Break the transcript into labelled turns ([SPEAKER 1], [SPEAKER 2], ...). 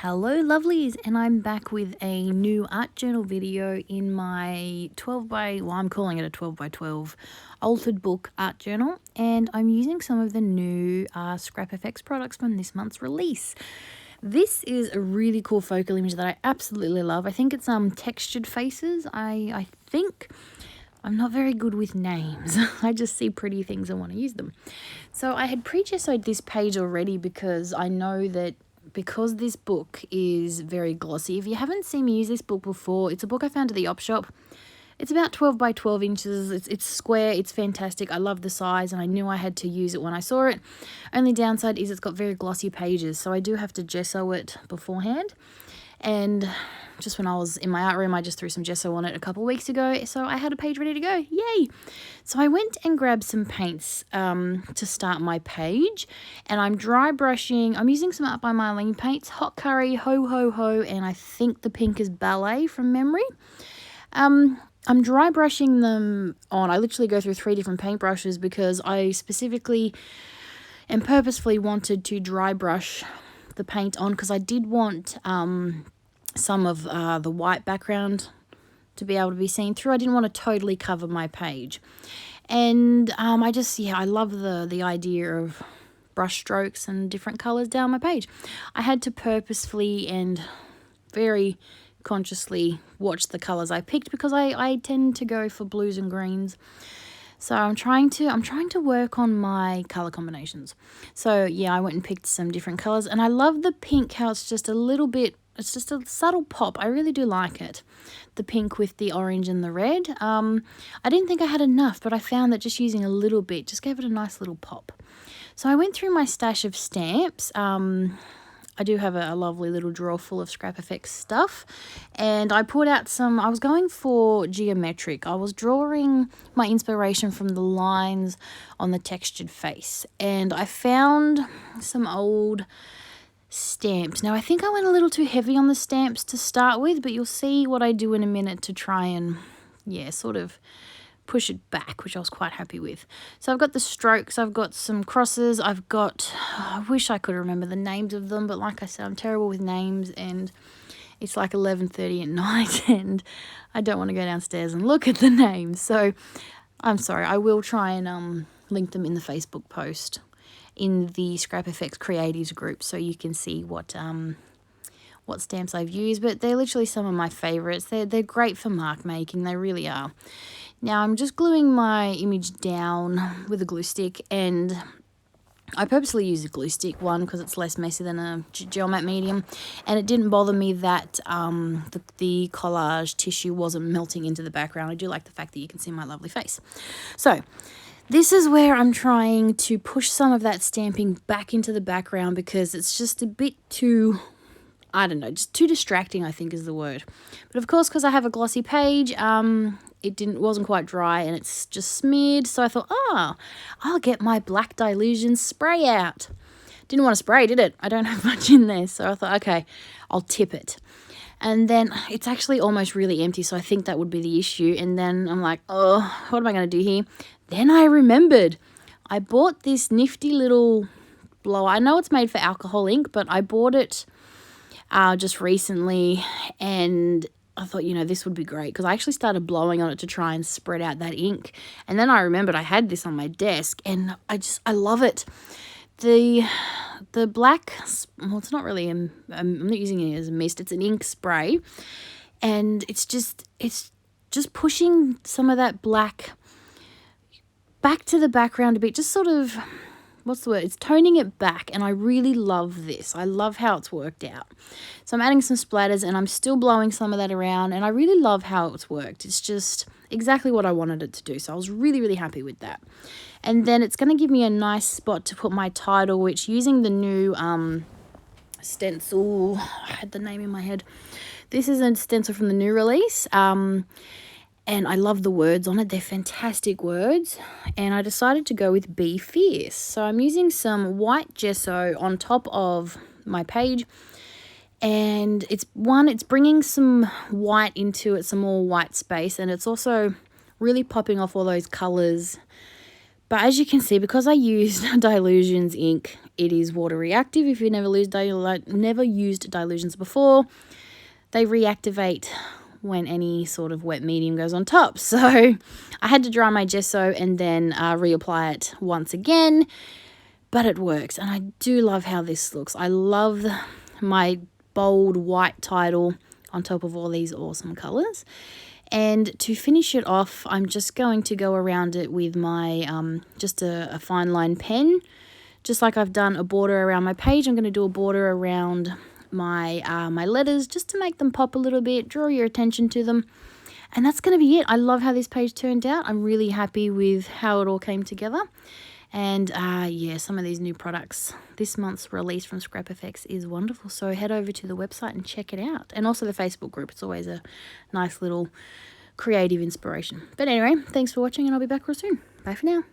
[SPEAKER 1] Hello lovelies, and I'm back with a new art journal video in my 12 by, well, I'm calling it a 12 by 12 altered book art journal, and I'm using some of the new Scrap FX products from this month's release. This is a really cool focal image that I absolutely love. I think it's textured faces. I think I'm not very good with names. I just see pretty things and want to use them. So I had pre-gessoed this page already because I know that because this book is very glossy. If you haven't seen me use this book before, it's a book I found at the op shop. It's about 12 by 12 inches. It's square. It's fantastic. I love the size, and I knew I had to use it when I saw it. Only downside is it's got very glossy pages, so I do have to gesso it beforehand. And just when I was in my art room, I just threw some gesso on it a couple of weeks ago, so I had a page ready to go. Yay! So I went and grabbed some paints to start my page, and I'm dry brushing. I'm using some Art by Marlene paints, Hot Curry, Ho Ho Ho, and I think the pink is Ballet from memory. I'm dry brushing them on. I literally go through 3 different paint brushes because I specifically and purposefully wanted to dry brush the paint on, because I did want some of the white background to be able to be seen through. I didn't want to totally cover my page. And I love the idea of brush strokes and different colors down my page. I had to purposefully and very consciously watch the colors I picked, because I tend to go for blues and greens. So I'm trying to work on my color combinations. So yeah, I went and picked some different colors, and I love the pink, how it's just a little bit, it's just a subtle pop. I really do like it. The pink with the orange and the red. I didn't think I had enough, but I found that just using a little bit just gave it a nice little pop. So I went through my stash of stamps. I do have a lovely little drawer full of Scrap FX stuff, and I pulled out some. I was going for geometric. I was drawing my inspiration from the lines on the textured face, and I found some old stamps. Now I think I went a little too heavy on the stamps to start with, but you'll see what I do in a minute to try and sort of push it back, which I was quite happy with. So I've got the strokes, I've got some crosses, I've got, I wish I could remember the names of them, but like I said, I'm terrible with names, and it's like 11:30 at night and I don't want to go downstairs and look at the names. So I'm sorry, I will try and link them in the Facebook post in the Scrap FX Creatives group, so you can see what stamps I've used, but they're literally some of my favorites. They're great for mark making, they really are. Now I'm just gluing my image down with a glue stick, and I purposely use a glue stick one because it's less messy than a gel matte medium, and it didn't bother me that the collage tissue wasn't melting into the background. I do like the fact that you can see my lovely face. So this is where I'm trying to push some of that stamping back into the background, because it's just a bit too, I don't know, just too distracting, I think is the word. But of course, because I have a glossy page, it wasn't quite dry, and it's just smeared. So I thought, I'll get my Black Dylusion spray out. Didn't want to spray, did it? I don't have much in there. So I thought, okay, I'll tip it. And then it's actually almost really empty, so I think that would be the issue. And then I'm like, what am I going to do here? Then I remembered. I bought this nifty little blower. I know it's made for alcohol ink, but I bought it just recently, and I thought, this would be great, because I actually started blowing on it to try and spread out that ink, and then I remembered I had this on my desk, and I love it. The black, well, it's not really I'm not using it as a mist, it's an ink spray, and it's just pushing some of that black back to the background a bit, just sort of, what's the word? It's toning it back, and I really love this. I love how it's worked out. So I'm adding some splatters, and I'm still blowing some of that around, and I really love how it's worked. It's just exactly what I wanted it to do, so I was really, really happy with that. And then it's going to give me a nice spot to put my title, which, using the new stencil, I had the name in my head. This is a stencil from the new release, and I love the words on it. They're fantastic words. And I decided to go with Be Fierce. So I'm using some white gesso on top of my page. And it's bringing some white into it, some more white space. And it's also really popping off all those colors But as you can see, because I used Dylusions ink, it is water reactive. If you've never used Dylusions before, they reactivate when any sort of wet medium goes on top. So I had to dry my gesso and then reapply it once again, but it works. And I do love how this looks. I love my bold white title on top of all these awesome colors. And to finish it off, I'm just going to go around it with my just a fine line pen. Just like I've done a border around my page, I'm going to do a border around my my letters just to make them pop a little bit, draw your attention to them. And that's going to be it. I love how this page turned out. I'm really happy with how it all came together. And yeah, some of these new products, this month's release from Scrap FX is wonderful. So head over to the website and check it out. And also the Facebook group. It's always a nice little creative inspiration. But anyway, thanks for watching and I'll be back real soon. Bye for now.